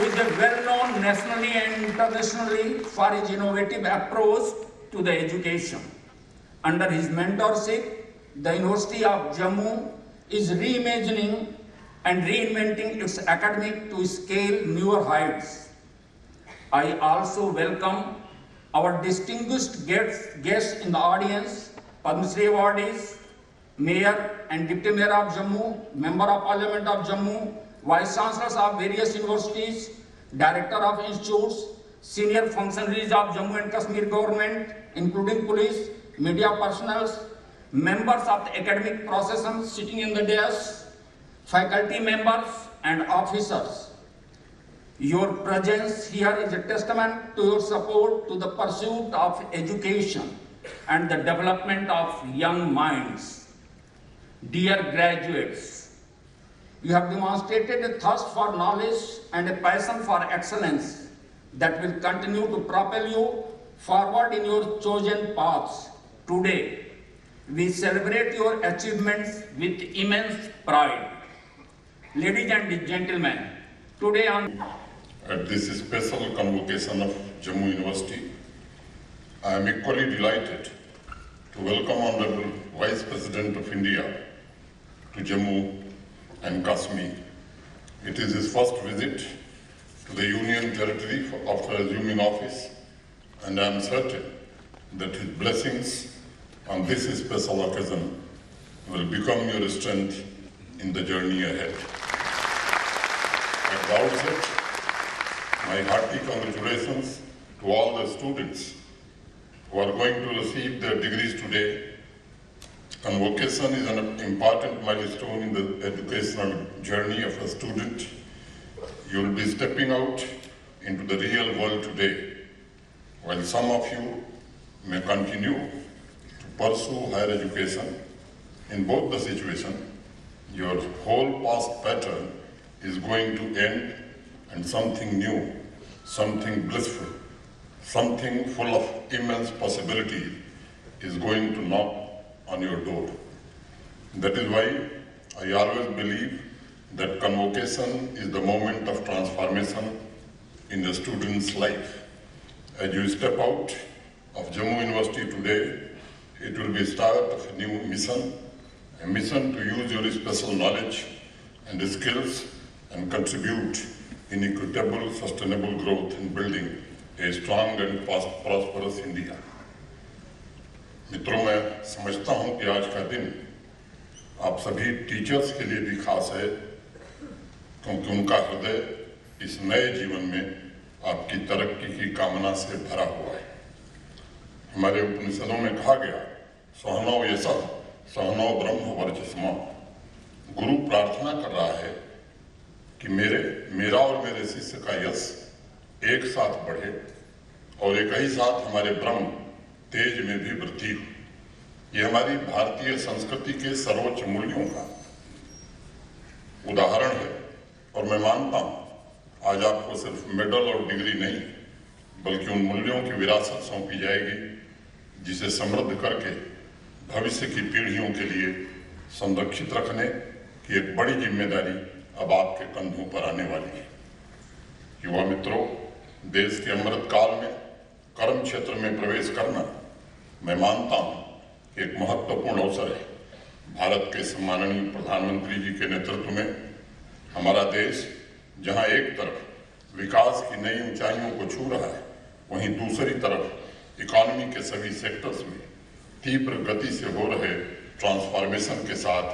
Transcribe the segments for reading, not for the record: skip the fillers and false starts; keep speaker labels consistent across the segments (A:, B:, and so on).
A: who is well-known nationally and internationally for his innovative approach to the education. Under his mentorship, the University of Jammu is reimagining and reinventing its academic to scale newer heights. I also welcome our distinguished guests in the audience, Padma Shri awardees, Mayor and Deputy Mayor of Jammu, Member of Parliament of Jammu, Vice Chancellors of various universities, Director of institutes, senior functionaries of Jammu and Kashmir government, including police, media personnel, members of the academic procession sitting in the dais, faculty members and officers. Your presence here is a testament to your support to the pursuit of education and the development of young minds. Dear graduates, you have demonstrated a thirst for knowledge and a passion for excellence that will continue to propel you forward in your chosen paths. Today, we celebrate your achievements with immense pride. Ladies and gentlemen, today
B: at this special convocation of Jammu University, I am equally delighted to welcome Honorable Vice President of India to Jammu and Kashmir. It is his first visit to the Union Territory after assuming office, and I am certain that his blessings on this special occasion will become your strength in the journey ahead. At the outset, my hearty congratulations to all the students who are going to receive their degrees today. Convocation is an important milestone in the educational journey of a student. You will be stepping out into the real world today, while some of you may continue to pursue higher education. In both the situations, your whole past pattern is going to end and something new, something blissful, something full of immense possibilities is going to knock on your door. That is why I always believe that convocation is the moment of transformation in the student's life. As you step out of Jammu University today, it will be the start of a new mission, a mission to use your special knowledge and skills and contribute in equitable, sustainable growth in building a strong and prosperous India. मित्रों, मैं समझता हूं कि आज का दिन आप सभी टीचर्स के लिए भी खास है, क्योंकि उनका हृदय इस नए जीवन में आपकी तरक्की की कामना से भरा हुआ है। हमारे उपनिषदों में कहा गया, सहनौ यशः सहनौ ब्रह्म वर्चस्व। गुरु प्रार्थना कर रहा है कि मेरा और मेरे शिष्य का यश एक साथ बढ़े और एक ही साथ हमारे ब्रह्म तेज में भी वृद्धि हो। यह हमारी भारतीय संस्कृति के सर्वोच्च मूल्यों का उदाहरण है और मैं मानता हूं आज आपको सिर्फ मेडल और डिग्री नहीं, बल्कि उन मूल्यों की विरासत सौंपी जाएगी जिसे समृद्ध करके भविष्य की पीढ़ियों के लिए संरक्षित रखने की एक बड़ी जिम्मेदारी अब आपके कंधों पर आने वाली है। युवा मित्रों, देश के अमृत काल में कर्म क्षेत्र में प्रवेश करना मैं मानता हूं कि एक महत्वपूर्ण अवसर है। भारत के सम्माननीय प्रधानमंत्री जी के नेतृत्व में हमारा देश जहां एक तरफ विकास की नई ऊंचाइयों को छू रहा है, वहीं दूसरी तरफ इकोनॉमी के सभी सेक्टर्स में तीव्र गति से हो रहे ट्रांसफॉर्मेशन के साथ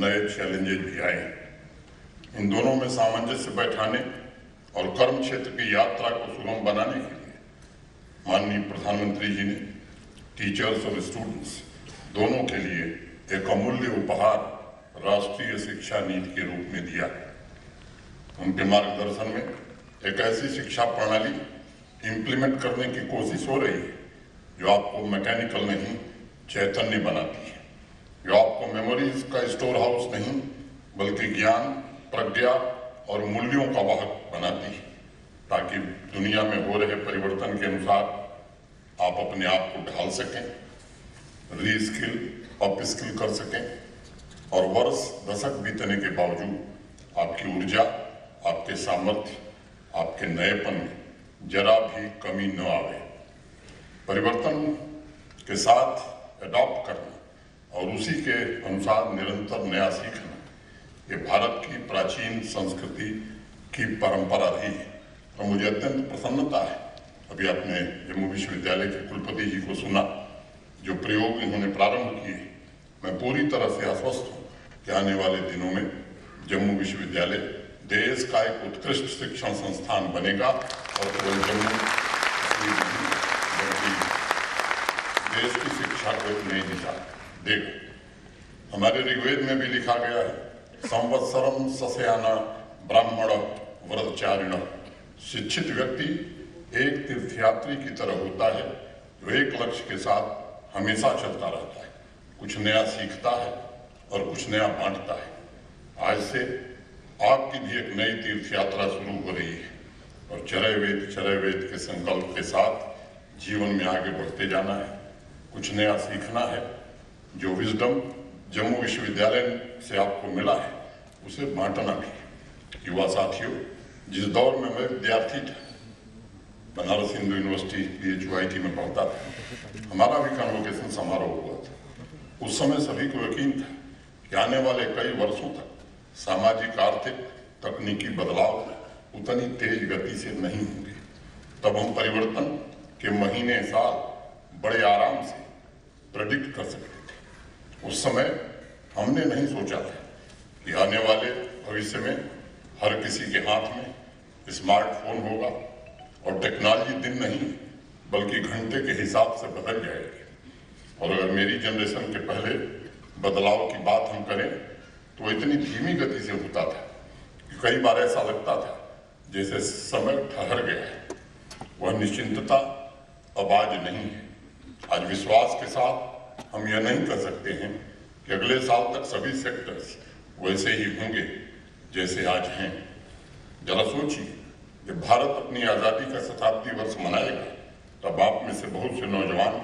B: नए चैलेंजेस भी आए हैं। इन दोनों में सामंजस्य बैठाने और कर्म क्षेत्र की यात्रा को सुगम बनाने के लिए माननीय प्रधानमंत्री जी ने टीचर्स और स्टूडेंट्स दोनों के लिए एक अमूल्य उपहार राष्ट्रीय शिक्षा नीति के रूप में दिया है। उनके मार्गदर्शन में एक ऐसी शिक्षा प्रणाली इंप्लीमेंट करने की कोशिश हो रही है जो आपको मैकेनिकल नहीं, चैतन्य बनाती है, जो आपको मेमोरीज का स्टोर हाउस नहीं, बल्कि ज्ञान, प्रज्ञा और मूल्यों का वाहक बनाती है, ताकि दुनिया में हो रहे परिवर्तन के अनुसार आप अपने आप को ढाल सकें, रीस्किल, अपस्किल कर सकें और वर्ष दशक बीतने के बावजूद आपकी ऊर्जा, आपके सामर्थ्य, आपके नएपन में जरा भी कमी न आवे। परिवर्तन के साथ एडॉप्ट करना और उसी के अनुसार निरंतर नया सीखना, ये भारत की प्राचीन संस्कृति की परंपरा रही है। और मुझे अत्यंत प्रसन्नता है, अभी आपने जम्मू विश्वविद्यालय के कुलपति जी को सुना, जो प्रयोग इन्होंने प्रारंभ किए। मैं पूरी तरह से आश्वस्त हूँ कि आने वाले दिनों में जम्मू विश्वविद्यालय देश का एक उत्कृष्ट शिक्षण संस्थान बनेगा और केवल जम्मू बल्कि देश की शिक्षा को एक नई दिशा देगा। हमारे ऋग्वेद में भी लिखा गया है, संवत्सरम सस्याना ब्राह्मण व्रतचारिण। शिक्षित व्यक्ति एक तीर्थयात्री की तरह होता है जो एक लक्ष्य के साथ हमेशा चलता रहता है, कुछ नया सीखता है और कुछ नया बांटता है। आज से आपकी भी एक नई तीर्थ यात्रा शुरू हो रही है और चरय वेद के संकल्प के साथ जीवन में आगे बढ़ते जाना है, कुछ नया सीखना है। जो विजडम जम्मू विश्वविद्यालय से आपको मिला है उसे बांटना भी। युवा साथियों, जिस दौर में मैं विद्यार्थी था, बनारस हिंदू यूनिवर्सिटी BHUIT में पढ़ता था, हमारा भी कन्वोकेशन समारोह हुआ था। उस समय सभी को यकीन था कि आने वाले कई वर्षों तक सामाजिक आर्थिक तकनीकी बदलाव उतनी तेज गति से नहीं होंगे। तब हम परिवर्तन के महीने साल बड़े आराम से प्रेडिक्ट कर सकते थे। उस समय हमने नहीं सोचा था कि आने वाले भविष्य में हर किसी के हाथ में स्मार्टफोन होगा और टेक्नोलॉजी दिन नहीं बल्कि घंटे के हिसाब से बदल जाएगी। और अगर मेरी जनरेशन के पहले बदलाव की बात हम करें तो इतनी धीमी गति से होता था कि कई बार ऐसा लगता था जैसे समय ठहर गया है। वह निश्चिंतता अब आज नहीं है। आज विश्वास के साथ हम यह नहीं कह सकते हैं कि अगले साल तक सभी सेक्टर्स वैसे ही होंगे जैसे आज हैं। जरा सोचिए, जब भारत अपनी आज़ादी का शताब्दी वर्ष मनाएगा तब आप में से बहुत से नौजवान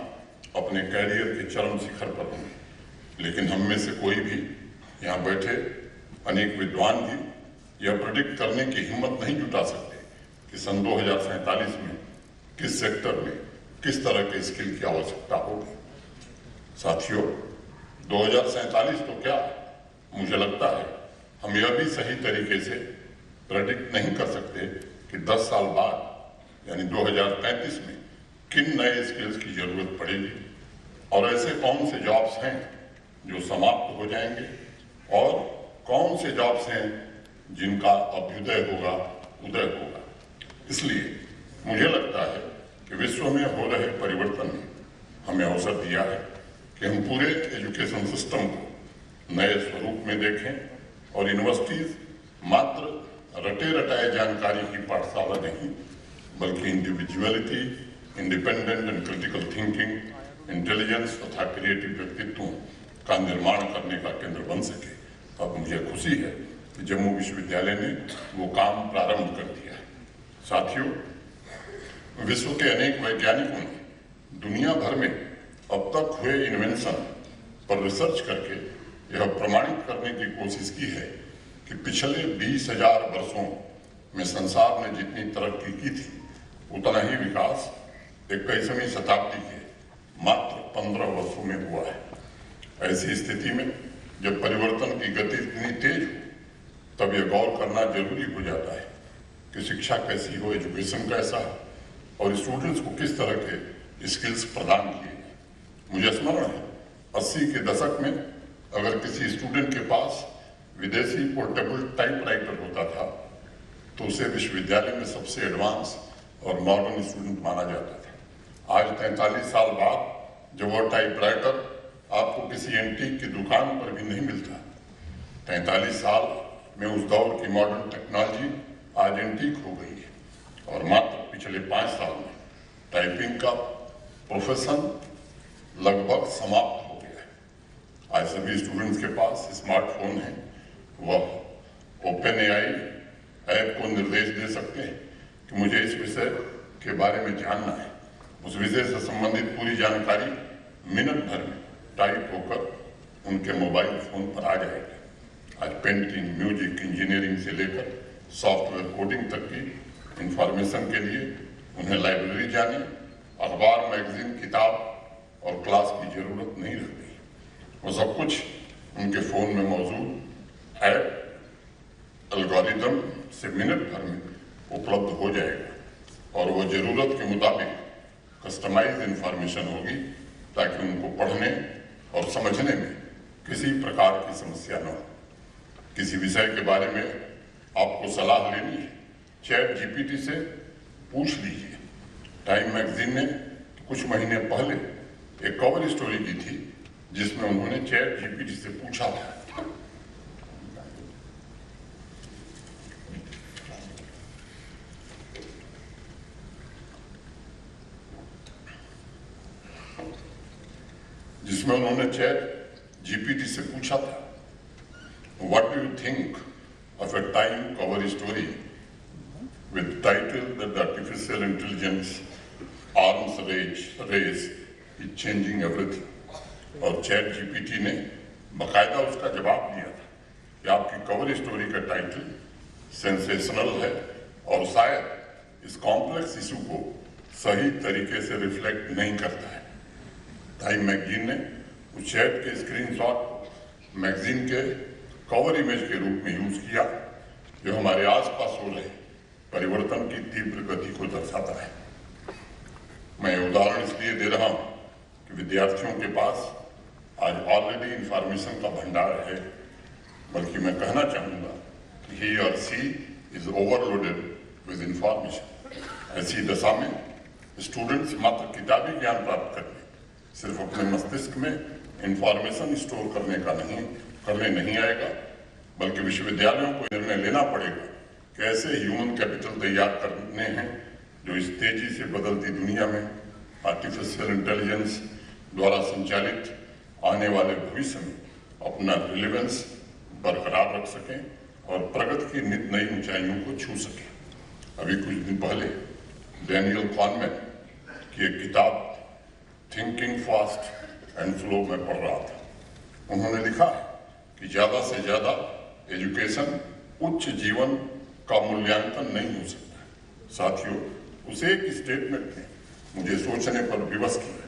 B: अपने कैरियर के चरम शिखर पर होंगे। लेकिन हम में से कोई भी यहाँ बैठे अनेक विद्वान भी यह प्रेडिक्ट करने की हिम्मत नहीं जुटा सकते कि सन 2047 में किस सेक्टर में किस तरह के स्किल की आवश्यकता होगी। साथियों, 2047 तो क्या, मुझे लगता है हम यह भी सही तरीके से प्रेडिक्ट नहीं कर सकते कि 10 साल बाद यानी 2035 में किन नए स्किल्स की जरूरत पड़ेगी और ऐसे कौन से जॉब्स हैं जो समाप्त हो जाएंगे और कौन से जॉब्स हैं जिनका अभ्युदय होगा, उदय होगा। इसलिए मुझे लगता है कि विश्व में हो रहे परिवर्तन ने हमें अवसर दिया है कि हम पूरे एजुकेशन सिस्टम को नए स्वरूप में देखें और यूनिवर्सिटीज मात्र रटे रटाए जानकारी की पाठशाला नहीं बल्कि individuality, independent and critical thinking, intelligence तथा क्रिएटिव व्यक्तित्वों का निर्माण करने का केंद्र बन सके। अब मुझे खुशी है कि जम्मू विश्वविद्यालय ने वो काम प्रारंभ कर दिया है। साथियों, विश्व के अनेक वैज्ञानिकों ने दुनिया भर में अब तक हुए इन्वेंशन पर रिसर्च करके यह प्रमाणित करने की कोशिश की है कि पिछले 20,000 वर्षों में संसार ने जितनी तरक्की की थी उतना ही विकास 21वीं शताब्दी के मात्र 15 वर्षों में हुआ है। ऐसी स्थिति में जब परिवर्तन की गति इतनी तेज हो तब यह गौर करना जरूरी हो जाता है कि शिक्षा कैसी हो, एजुकेशन कैसा है और स्टूडेंट्स को किस तरह के स्किल्स प्रदान किए जाए। मुझे स्मरण है 80 के दशक में अगर किसी स्टूडेंट के पास विदेशी पोर्टेबल टाइपराइटर होता था तो उसे विश्वविद्यालय में सबसे एडवांस और मॉडर्न स्टूडेंट माना जाता था। आज 43 साल बाद जब वह टाइपराइटर आपको किसी एंटीक की दुकान पर भी नहीं मिलता, 43 साल में उस दौर की मॉडर्न टेक्नोलॉजी आज एंटीक हो गई है और मात्र पिछले 5 साल में टाइपिंग का प्रोफेशन लगभग समाप्त हो गया है। आज सभी स्टूडेंट्स के पास स्मार्टफोन है, वह OpenAI ऐप को निर्देश दे सकते हैं कि मुझे इस विषय के बारे में जानना है। उस विषय से संबंधित पूरी जानकारी मिनट भर में टाइप होकर उनके मोबाइल फोन पर आ जाएगी। आज पेंटिंग, म्यूजिक, इंजीनियरिंग से लेकर सॉफ्टवेयर कोडिंग तक की इंफॉर्मेशन के लिए उन्हें लाइब्रेरी जाने, अखबार, मैगजीन, किताब और क्लास की जरूरत नहीं रह गई। वो सब कुछ उनके फोन में मौजूद ऐप एल्गोरिदम से मिनट भर में उपलब्ध हो जाएगा और वो जरूरत के मुताबिक कस्टमाइज इंफॉर्मेशन होगी ताकि उनको पढ़ने और समझने में किसी प्रकार की समस्या न हो। किसी विषय के बारे में आपको सलाह लेनी है, चैट जीपीटी से पूछ लीजिए। टाइम मैगजीन ने कुछ महीने पहले एक कवर स्टोरी की थी जिसमें उन्होंने चैट जीपीटी से पूछा था What do you think of a time cover story with title that the artificial intelligence arms race is changing everything? और चैट जीपीटी ने बाकायदा उसका जवाब दिया था कि आपकी कवर स्टोरी का टाइटल सेंसेशनल है और शायद इस कॉम्प्लेक्स इशू को सही तरीके से रिफ्लेक्ट नहीं करता है। टाइम मैगजीन ने उस चैट के स्क्रीनशॉट मैगजीन के कवर इमेज के रूप में यूज किया जो हमारे आसपास हो रहे परिवर्तन की तीव्र गति को दर्शाता है। मैं उदाहरण इसलिए दे रहा हूं कि विद्यार्थियों के पास आज ऑलरेडी इंफॉर्मेशन का भंडार है, बल्कि मैं कहना चाहूंगा कि ही और सी इज ओवरलोडेड विद इंफॉर्मेशन। ऐसी दशा में स्टूडेंट्स मात्र किताबी ज्ञान प्राप्त करने, सिर्फ अपने मस्तिष्क में इंफॉर्मेशन स्टोर करने नहीं आएगा, बल्कि विश्वविद्यालयों को निर्णय लेना पड़ेगा कि ऐसे ह्यूमन कैपिटल तैयार करने हैं जो इस तेजी से बदलती दुनिया में आर्टिफिशियल इंटेलिजेंस द्वारा संचालित आने वाले भविष्य में अपना रिलेवेंस बरकरार रख सकें और प्रगति की नित नई ऊंचाइयों को छू सकें। अभी कुछ दिन पहले डैनियल कॉनमैन की एक किताब थिंकिंग फास्ट एंड फ्लो में पढ़ रहा था। उन्होंने लिखा है कि ज्यादा से ज्यादा एजुकेशन उच्च जीवन का मूल्यांकन नहीं हो सकता। साथियों, उस एक स्टेटमेंट ने मुझे सोचने पर विवश किया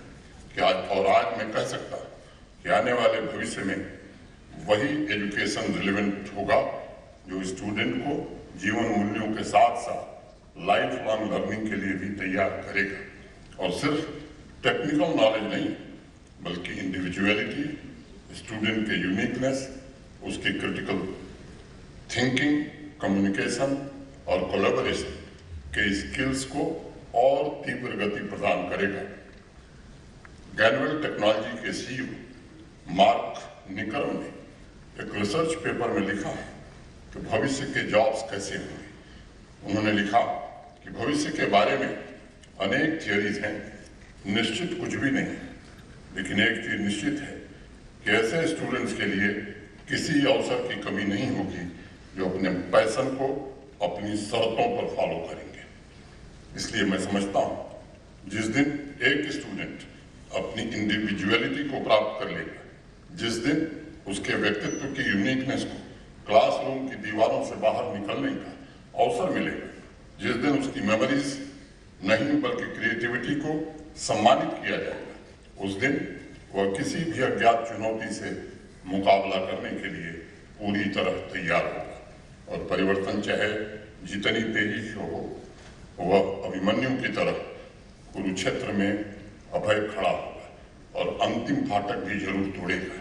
B: कि आज मैं कह सकता हूं कि आने वाले भविष्य में वही एजुकेशन रिलेवेंट होगा जो स्टूडेंट को जीवन मूल्यों के साथ साथ लाइफ लॉन्ग लर्निंग के लिए भी तैयार करेगा। और सिर्फ टेक्निकल नॉलेज नहीं, बल्कि इंडिविजुअलिटी, स्टूडेंट के यूनिकनेस, उसकी क्रिटिकल थिंकिंग, कम्युनिकेशन और कोलैबोरेशन के स्किल्स को और तीव्र गति प्रदान करेगा। गैनवेल टेक्नोलॉजी के सीईओ मार्क निकरम ने एक रिसर्च पेपर में लिखा है कि भविष्य के जॉब्स कैसे होंगे। उन्होंने लिखा कि भविष्य के बारे में अनेक थियरीज हैं, निश्चित कुछ भी नहीं, लेकिन एक चीज निश्चित है कि ऐसे स्टूडेंट्स के लिए किसी अवसर की कमी नहीं होगी जो अपने पैशन को अपनी शर्तों पर फॉलो करेंगे। इसलिए मैं समझता हूं जिस दिन एक स्टूडेंट अपनी इंडिविजुअलिटी को प्राप्त कर लेगा, जिस दिन उसके व्यक्तित्व की यूनिकनेस को क्लासरूम की दीवारों से बाहर निकलने का अवसर मिलेगा, जिस दिन उसकी मेमोरीज नहीं बल्कि क्रिएटिविटी को सम्मानित किया जाएगा, उस दिन वह किसी भी अज्ञात चुनौती से मुकाबला करने के लिए पूरी तरह तैयार होगा। और परिवर्तन चाहे जितनी तेजी से हो, वह अभिमन्यु की तरह कुरुक्षेत्र में अभय खड़ा होगा और अंतिम फाटक भी जरूर तोड़ेगा।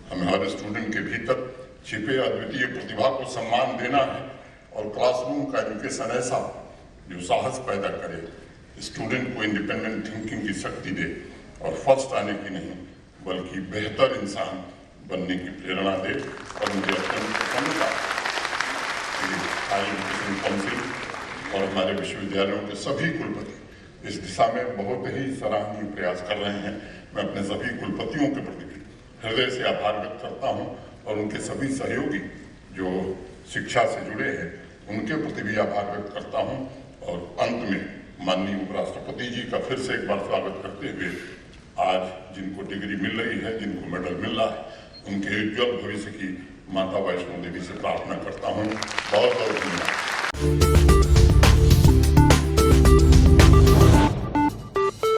B: हमें हर स्टूडेंट के भीतर छिपे अद्वितीय प्रतिभा को सम्मान देना है और क्लासरूम का एजुकेशन ऐसा जो साहस पैदा करे, स्टूडेंट को इंडिपेंडेंट थिंकिंग की शक्ति दे और फर्स्ट आने की नहीं बल्कि बेहतर इंसान बनने की प्रेरणा दे। और मुझे अत्यंत प्रसन्नता हाई एजुकेशन काउंसिल और हमारे विश्वविद्यालयों के सभी कुलपति इस दिशा में बहुत ही सराहनीय प्रयास कर रहे हैं। मैं अपने सभी कुलपतियों के प्रति हृदय से आभार व्यक्त करता हूं और उनके सभी सहयोगी जो शिक्षा से जुड़े हैं उनके प्रति भी आभार व्यक्त करता हूं। और अंत में माननीय उपराष्ट्रपति जी का फिर से एक बार स्वागत करते हुए आज जिनको डिग्री मिल रही है, जिनको मेडल मिल रहा है, उनके उज्ज्वल भविष्य की माता वैष्णो देवी से प्रार्थना करता हूं। बहुत बहुत धन्यवाद।